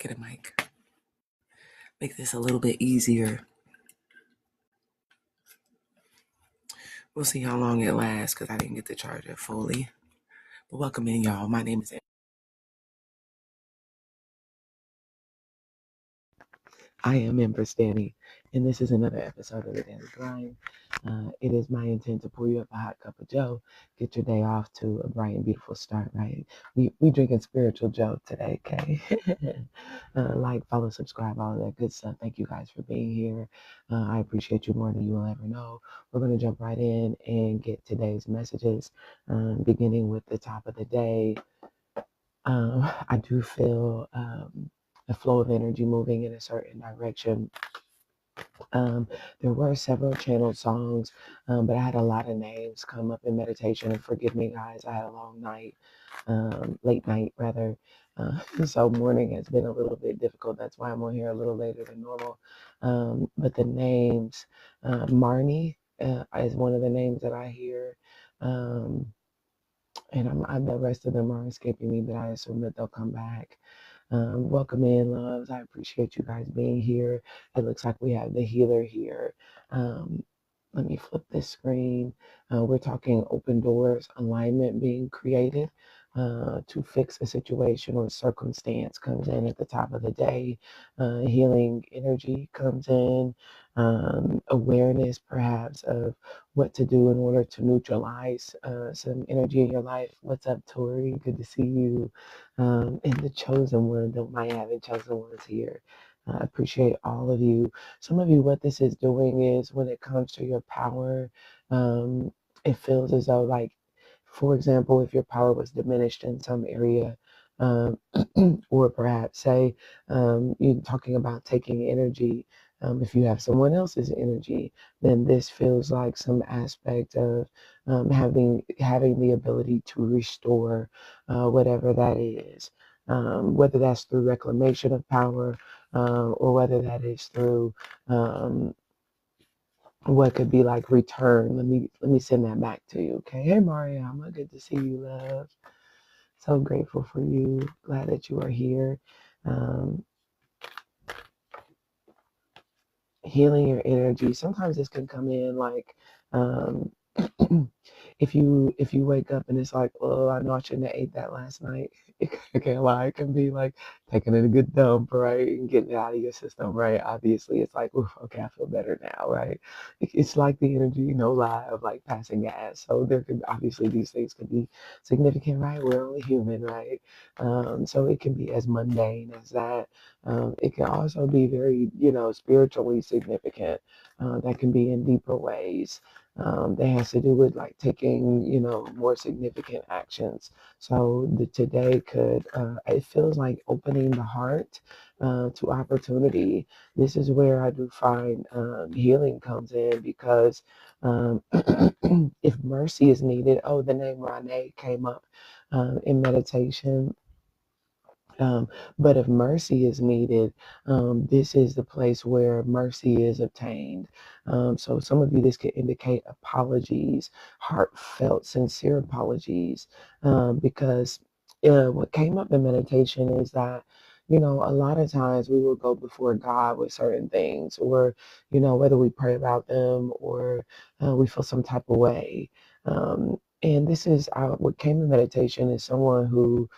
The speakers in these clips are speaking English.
Get a mic. Make this a little bit easier. We'll see how long it lasts because I didn't get to charge it fully. But welcome in, y'all. My name is I am Empress Stanny, and this is another episode of the Daily Grind. It is my intent to pour you up a hot cup of Joe, get your day off to a bright and beautiful start, right? We drinking spiritual Joe today, okay? Like, follow, subscribe, all of that good stuff. Thank you guys for being here. I appreciate you more than you will ever know. We're going to jump right in and get today's messages, beginning with the top of the day. I do feel a flow of energy moving in a certain direction. There were several channeled songs, but I had a lot of names come up in meditation. And forgive me, guys, I had a long night, late night rather. So morning has been a little bit difficult. That's why I'm on here a little later than normal. But the names, Marnie is one of the names that I hear. The rest of them are escaping me, but I assume that they'll come back. Welcome in, loves. I appreciate you guys being here. It looks like we have the healer here. Um, Let me flip this screen. We're talking open doors, alignment being created to fix a situation or circumstance comes in at the top of the day. Healing energy comes in. Awareness, perhaps, of what to do in order to neutralize some energy in your life. What's up, Tori? Good to see you. And the chosen one, don't mind having chosen ones here. I appreciate all of you. Some of you, what this is doing is when it comes to your power, it feels as though, like, for example, if your power was diminished in some area, um, or perhaps say you're talking about taking energy. If you have someone else's energy, then this feels like some aspect of having the ability to restore whatever that is, whether that's through reclamation of power, or whether that is through what could be like return. Let me send that back to you. Okay. Hey Mariama, good to see you, love. So grateful for you. Glad that you are here. Um, Healing your energy. Sometimes this can come in like um, if you wake up and it's like, oh, I know I shouldn't have ate that last night. I can't lie. It can be like taking in a good dump, right, and getting it out of your system, right? Obviously, it's like, oof, okay, I feel better now, right? It's like the energy, no lie, of like passing gas. So there could obviously these things could be significant, right? We're only human, right? So it can be as mundane as that. It can also be very, spiritually significant. That can be in deeper ways. That has to do with like taking, more significant actions. So today it feels like opening the heart to opportunity. This is where I do find healing comes in because if mercy is needed, oh, the name Rane came up in meditation. Um, but if mercy is needed, this is the place where mercy is obtained. So some of you, this could indicate apologies, heartfelt, sincere apologies, because what came up in meditation is that, a lot of times we will go before God with certain things, or, whether we pray about them or we feel some type of way. And this is what came in meditation is someone who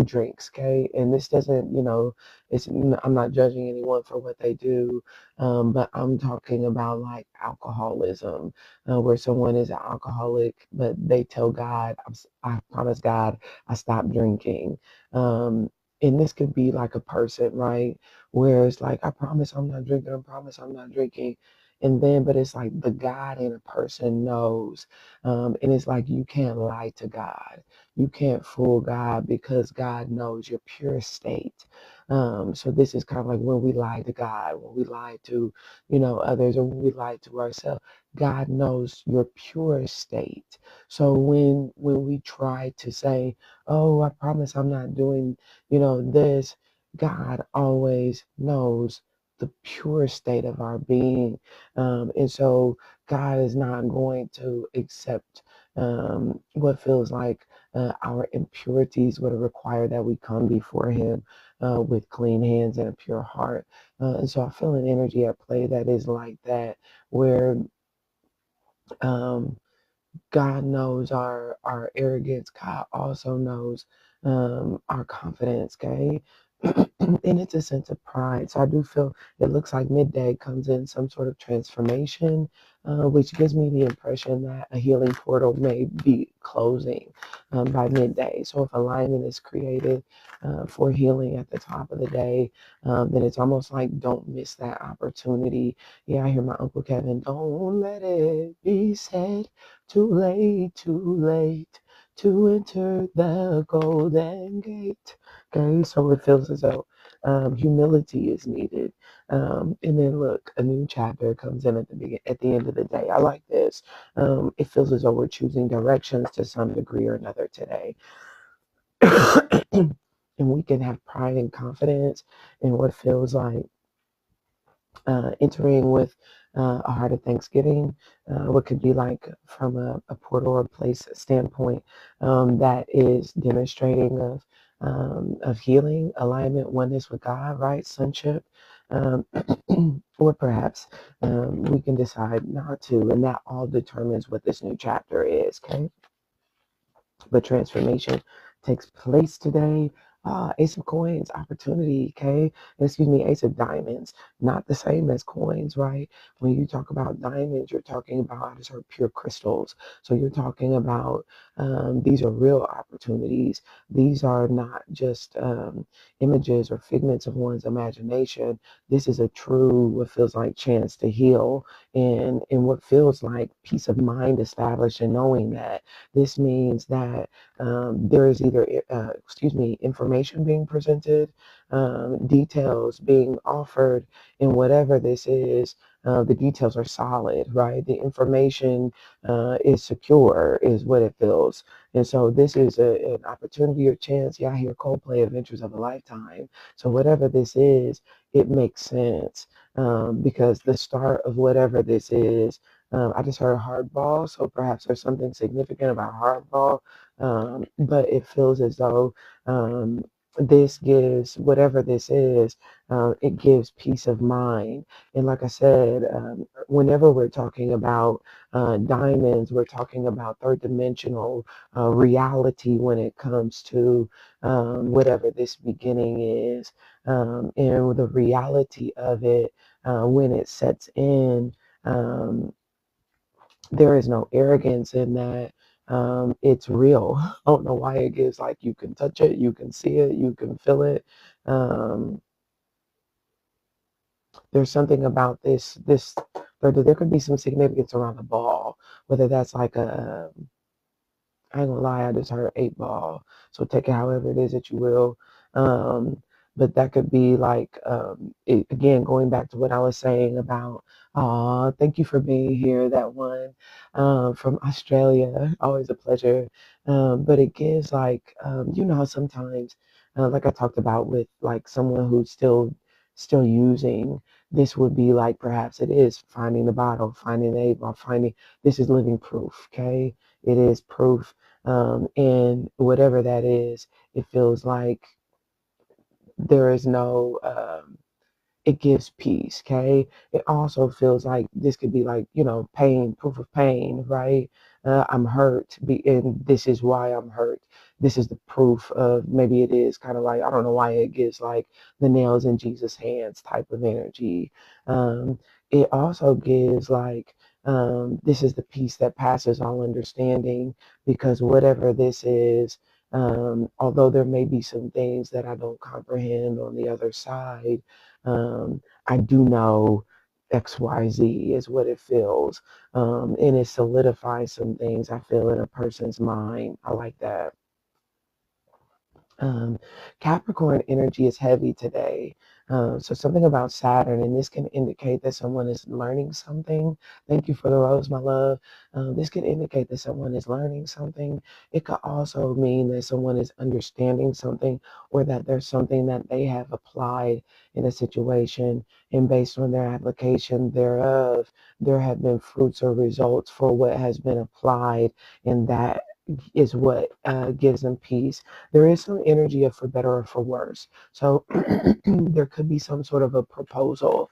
drinks, okay? And this doesn't, I'm not judging anyone for what they do, but I'm talking about like alcoholism, where someone is an alcoholic, but they tell God, I promise God, I stopped drinking. And this could be like a person, right? Where it's like, I promise I'm not drinking, I promise I'm not drinking. And then, but it's like the God in a person knows. And it's like you can't lie to God. You can't fool God because God knows your pure state. So this is kind of like when we lie to God, when we lie to, others, or when we lie to ourselves. God knows your pure state. So when we try to say, "Oh, I promise I'm not doing, this," God always knows the pure state of our being, and so God is not going to accept what feels like our impurities would require that we come before Him. with clean hands and a pure heart. And so I feel an energy at play that is like that, where um, God knows our arrogance. God also knows our confidence. Okay, and it's a sense of pride. So I do feel it looks like midday comes in some sort of transformation, which gives me the impression that a healing portal may be closing by midday. So if alignment is created for healing at the top of the day, then it's almost like don't miss that opportunity. Yeah, I hear my Uncle Kevin. Don't let it be said. Too late to enter the golden gate. Okay, so it feels as though humility is needed. And then look, a new chapter comes in at the end of the day. I like this. It feels as though we're choosing directions to some degree or another today. And we can have pride and confidence in what feels like entering with a heart of thanksgiving, what could be like from a portal or place standpoint that is demonstrating of healing, alignment, oneness with God, right, sonship, um, or perhaps we can decide not to, and that all determines what this new chapter is. Okay, but transformation takes place today. Ace of coins, opportunity, okay? Excuse me, ace of diamonds, not the same as coins, right? When you talk about diamonds, you're talking about, I just heard pure crystals. So you're talking about these are real opportunities. These are not just images or figments of one's imagination. This is a true, what feels like chance to heal and what feels like peace of mind established and knowing that this means that there is either, information being presented, details being offered, and whatever this is, the details are solid, right? The information is secure, is what it feels. And so this is an opportunity or chance. Yeah, I hear Coldplay, Adventures of a Lifetime. So whatever this is, it makes sense because the start of whatever this is, I just heard hardball, so perhaps there's something significant about hardball, but it feels as though this gives, whatever this is, it gives peace of mind. And like I said, whenever we're talking about diamonds, we're talking about third dimensional reality when it comes to whatever this beginning is. And the reality of it, when it sets in, um, there is no arrogance in that. It's real. I don't know why it gives like you can touch it, you can see it, you can feel it. Um, there's something about this there could be some significance around the ball, whether that's like a I ain't gonna lie, I just heard 8 ball. So take it however it is that you will. Um, but that could be like, again, going back to what I was saying about, thank you for being here, that one from Australia. Always a pleasure. But it gives like, you know how sometimes, like I talked about with like someone who's still using, this would be like perhaps it is finding the bottle, finding the 8 ball, finding this is living proof, okay? It is proof and whatever that is, it feels like there is no, it gives peace, okay? It also feels like this could be like, pain, proof of pain, right? I'm hurt, and this is why I'm hurt. This is the proof of maybe it is kind of like, I don't know why it gives like the nails in Jesus' hands type of energy. Um, it also gives like, this is the peace that passes all understanding because whatever this is, although there may be some things that I don't comprehend on the other side, I do know XYZ is what it feels. And it solidifies some things I feel in a person's mind. I like that. Um, Capricorn energy is heavy today. So something about Saturn, and this can indicate that someone is learning something. Thank you for the rose, my love. This can indicate that someone is learning something. It could also mean that someone is understanding something or that there's something that they have applied in a situation, and based on their application thereof, there have been fruits or results for what has been applied in that is what gives them peace. There is some energy of for better or for worse. So there could be some sort of a proposal.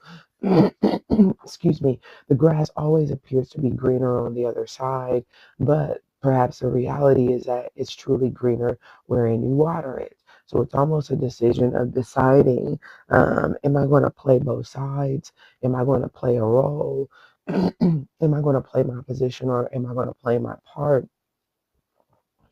Excuse me. The grass always appears to be greener on the other side, but perhaps the reality is that it's truly greener wherein you water it. So it's almost a decision of deciding, am I going to play both sides? Am I going to play a role? Am I going to play my position or am I going to play my part?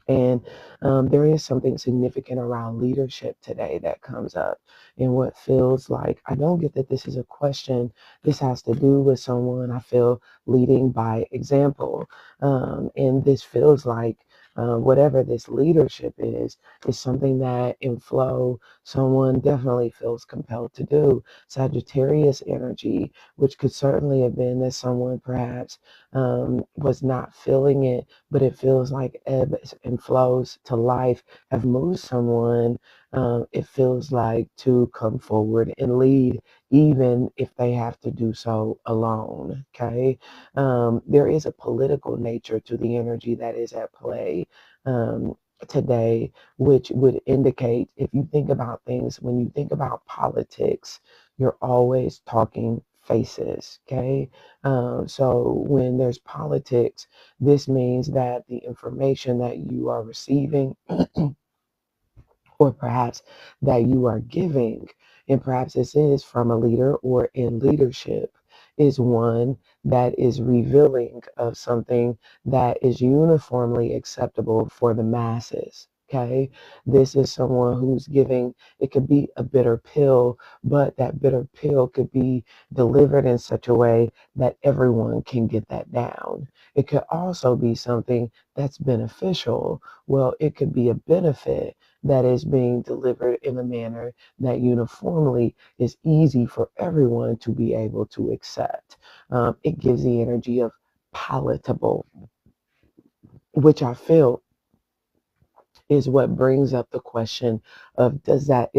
And there is something significant around leadership today that comes up in what feels like, I don't get that this is a question. This has to do with someone I feel leading by example. And this feels like whatever this leadership is something that in flow, someone definitely feels compelled to do. Sagittarius energy, which could certainly have been that someone perhaps was not feeling it, but it feels like ebbs and flows to life have moved someone. It feels like to come forward and lead, even if they have to do so alone. Okay. There is a political nature to the energy that is at play. Today, which would indicate if you think about things, when you think about politics, you're always talking faces. Okay. So when there's politics, this means that the information that you are receiving, or perhaps that you are giving, and perhaps this is from a leader or in leadership, is one that is revealing of something that is uniformly acceptable for the masses. Okay, this is someone who's giving, it could be a bitter pill, but that bitter pill could be delivered in such a way that everyone can get that down. It could also be something that's beneficial. Well, it could be a benefit that is being delivered in a manner that uniformly is easy for everyone to be able to accept. It gives the energy of palatable, which I feel is what brings up the question of does that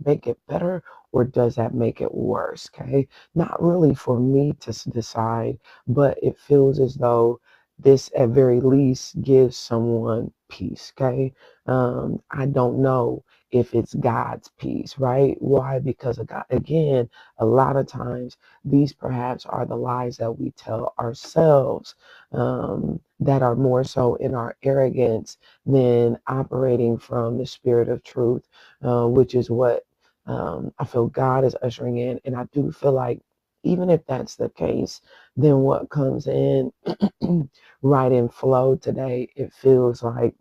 make it better or does that make it worse? Okay, not really for me to decide, but it feels as though this at very least gives someone peace. Okay, I don't know if it's God's peace, right? Why? Because of God. Again, a lot of times these perhaps are the lies that we tell ourselves, that are more so in our arrogance than operating from the spirit of truth, which is what I feel God is ushering in. And I do feel like even if that's the case, then what comes in right in flow today, it feels like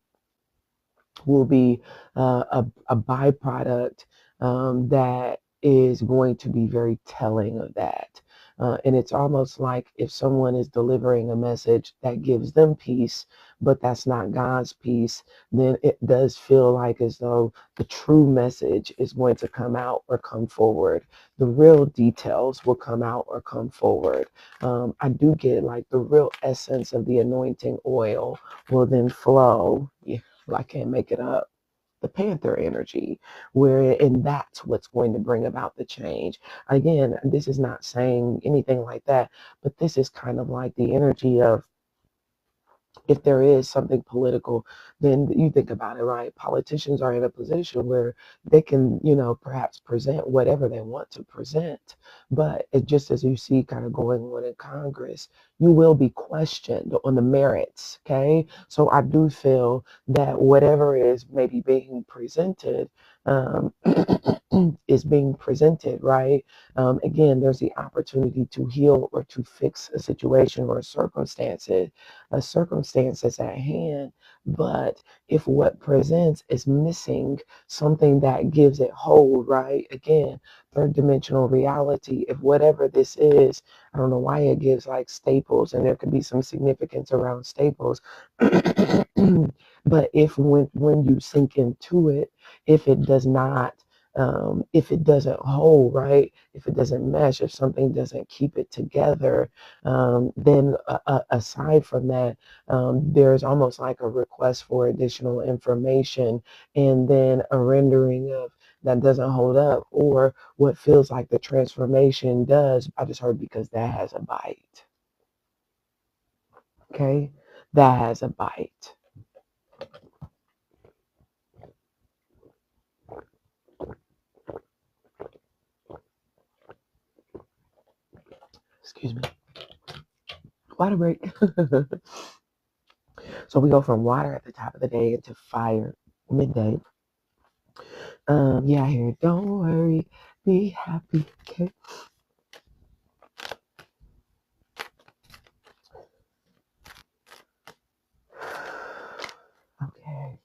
will be a byproduct that is going to be very telling of that. And it's almost like if someone is delivering a message that gives them peace, but that's not God's peace, then it does feel like as though the true message is going to come out or come forward. The real details will come out or come forward. I do get like the real essence of the anointing oil will then flow. Yeah, I can't make it up. The Panther energy, where and that's what's going to bring about the change. Again, this is not saying anything like that, but this is kind of like the energy of if there is something political, then you think about it, right? Politicians are in a position where they can, perhaps present whatever they want to present. But it, just as you see kind of going on in Congress, you will be questioned on the merits, okay? So I do feel that whatever is maybe being presented, um, is being presented, right? Again, there's the opportunity to heal or to fix a situation or a circumstance that's at hand. But if what presents is missing something that gives it hold, right? Again, third dimensional reality. If whatever this is, I don't know why it gives like staples, and there could be some significance around staples. But if when you sink into it, if it does not, if it doesn't hold, right? If it doesn't mesh, if something doesn't keep it together, then aside from that, there's almost like a request for additional information and then a rendering of that doesn't hold up, or what feels like the transformation does. I just heard because that has a bite. Okay, that has a bite. Excuse me. Water break. So we go from water at the top of the day into fire midday. Yeah, I hear. Don't worry, be happy. Okay. Okay.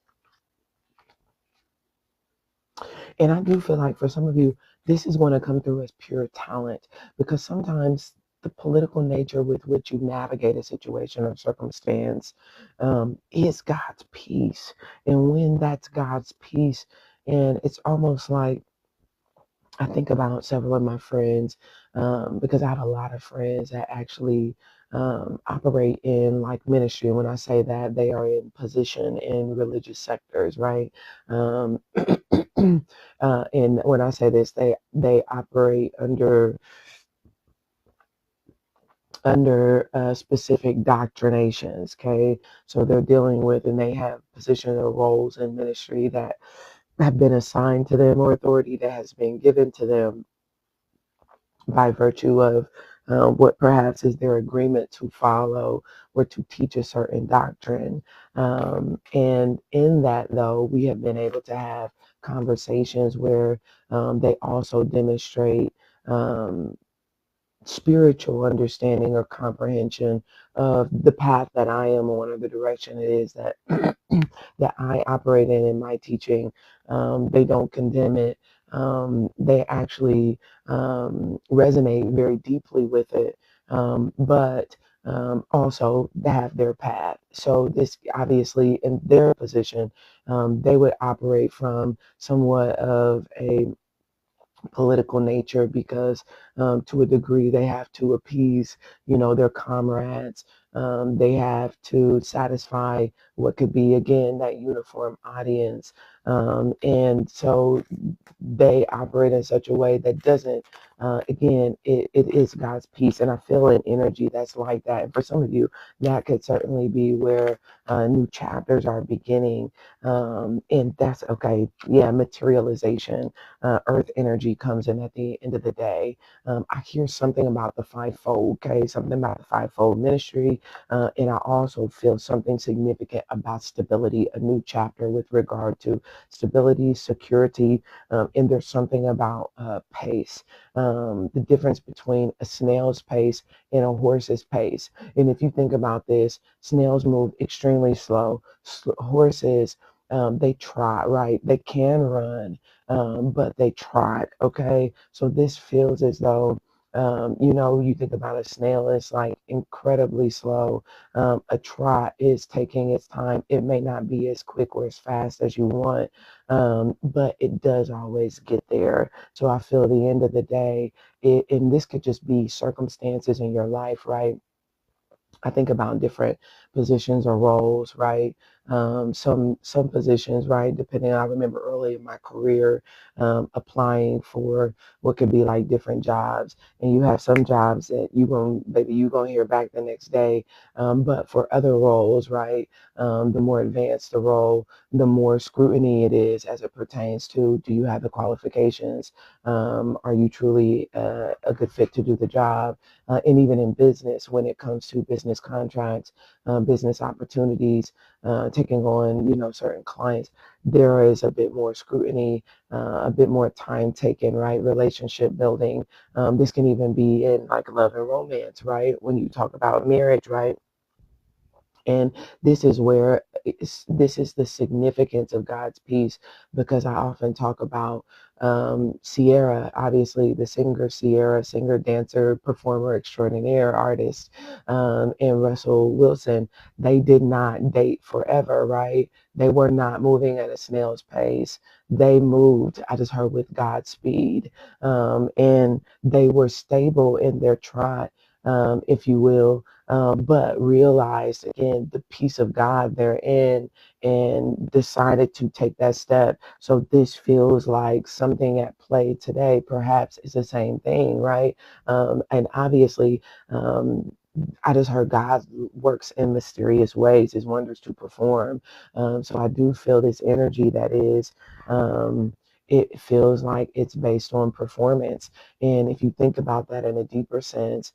And I do feel like for some of you, this is going to come through as pure talent because sometimes the political nature with which you navigate a situation or circumstance is God's peace. And when that's God's peace, and it's almost like I think about several of my friends because I have a lot of friends that actually operate in like ministry. When I say that, they are in position in religious sectors, right? Um, and when I say this, they operate under specific doctrinations. Okay, so they're dealing with and they have position or roles in ministry that have been assigned to them or authority that has been given to them by virtue of what perhaps is their agreement to follow or to teach a certain doctrine. And in that, though, we have been able to have conversations where they also demonstrate um, spiritual understanding or comprehension of the path that I am on or the direction it is that that I operate in my teaching. They don't condemn it. They actually resonate very deeply with it, but also they have their path. So this obviously in their position, they would operate from somewhat of a political nature because to a degree they have to appease their comrades. They have to satisfy what could be again that uniform audience, and so they operate in such a way that doesn't again it is God's peace, and I feel an energy that's like that. And for some of you that could certainly be where new chapters are beginning, and that's okay. Yeah, materialization, earth energy comes in at the end of the day. I hear something about the fivefold, okay, something about the fivefold ministry, and I also feel something significant about stability, a new chapter with regard to stability, security, and there's something about pace, the difference between a snail's pace and a horse's pace. And if you think about this, snails move extremely slow. Horses, they trot, right? They can run, but they trot. Okay, so this feels as though you think about a snail, it's like incredibly slow. A trot is taking its time. It may not be as quick or as fast as you want, but it does always get there. So I feel at the end of the day, and this could just be circumstances in your life, right? I think about different positions or roles, right? Some positions, right? Depending, I remember early in my career applying for what could be like different jobs, and you have some jobs that you gonna hear back the next day, but for other roles, right? The more advanced the role, the more scrutiny it is as it pertains to do you have the qualifications? Are you truly a good fit to do the job? And even in business, when it comes to business contracts, business opportunities, taking on certain clients, there is a bit more scrutiny, a bit more time taken, right? Relationship building. This can even be in like love and romance, right? When you talk about marriage, right? And this is where this is the significance of God's peace, because I often talk about Sierra, obviously the singer Sierra, singer, dancer, performer extraordinaire, artist, and Russell Wilson. They did not date forever, right? They were not moving at a snail's pace. They moved, I just heard, with God's speed, and they were stable in their trot, if you will, but realized again the peace of God they're in and decided to take that step. So this feels like something at play today, perhaps is the same thing, right? And obviously, I just heard God works in mysterious ways, his wonders to perform. So I do feel this energy that is. it feels like it's based on performance. And if you think about that in a deeper sense,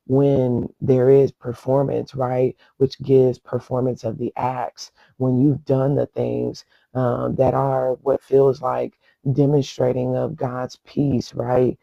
when there is performance, right, which gives performance of the acts, when you've done the things that are what feels like demonstrating of God's peace, right?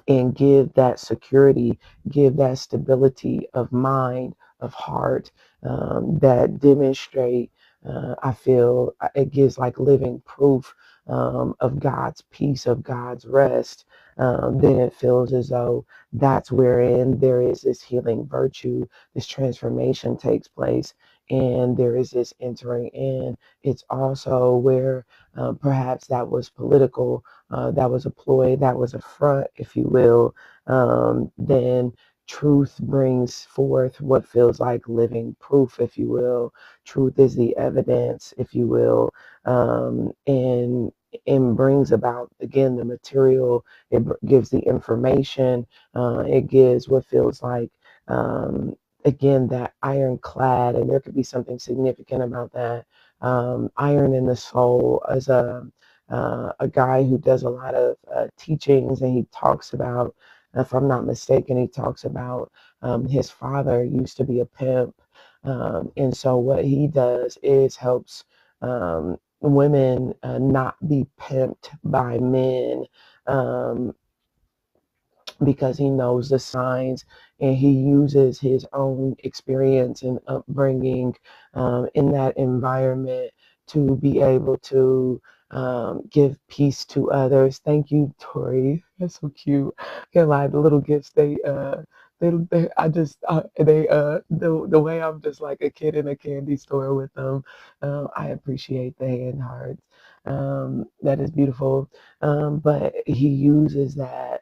And give that security, give that stability of mind, of heart, that demonstrate. I feel it gives like living proof of God's peace, of God's rest. Then it feels as though that's wherein there is this healing virtue, this transformation takes place, and there is this entering in. It's also where perhaps that was political, that was a ploy, that was a front, if you will. Then truth brings forth what feels like living proof, if you will. Truth is the evidence, if you will, and brings about again the material. It gives the information. It gives what feels like. Again, that ironclad, and there could be something significant about that. Iron in the soul as a guy who does a lot of teachings, and he talks about, if I'm not mistaken, he talks about his father used to be a pimp. And so what he does is helps women not be pimped by men. Um, because he knows the signs, and he uses his own experience and upbringing in that environment to be able to give peace to others. Thank you, Tori. That's so cute. Can't lie, the little gifts they I just they the way I'm just like a kid in a candy store with them. I appreciate the hand hearts. That is beautiful. But he uses that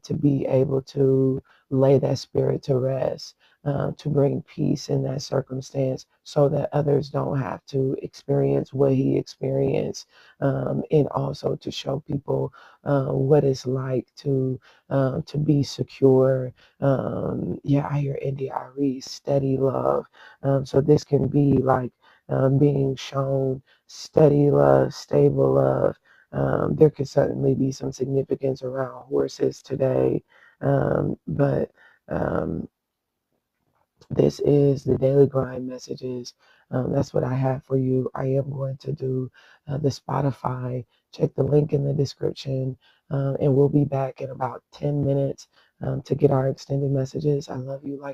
to be able to lay that spirit to rest, to bring peace in that circumstance so that others don't have to experience what he experienced, and also to show people what it's like to be secure. Yeah, I hear India Arie, steady love. So this can be like being shown steady love, stable love. There could certainly be some significance around horses today, but um, this is the Daily Grind messages. That's what I have for you. I am going to do the Spotify. Check the link in the description, and we'll be back in about 10 minutes to get our extended messages. I love you like